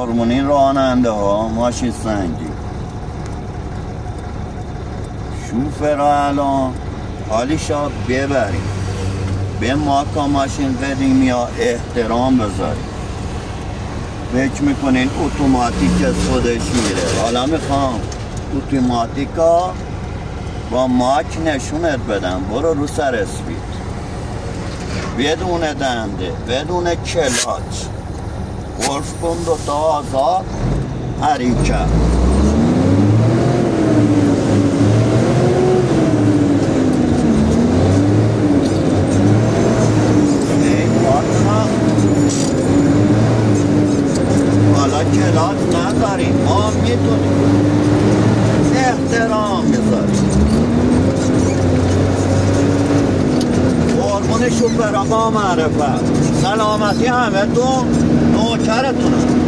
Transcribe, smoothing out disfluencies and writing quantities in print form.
هورمونی راننده ها ماشین سنگی شوفرها الان حالیشا ببریم به ماکا ماشین قدیمی ها احترام بذاریم. فکر میکنین اتوماتیک از خودش میره، حالا میخوام اتوماتیکا با ماک نشونت بدم. برو رو سر اسپید بدون دنده بدون کلاچ غرف کن دوتا آزاد حریکت. حالا کلاچ نذاریم، ما میتونیم احترام میذاریم. قربون شوفرها با معرفت، سلامتی همه تون، نوکرتونم.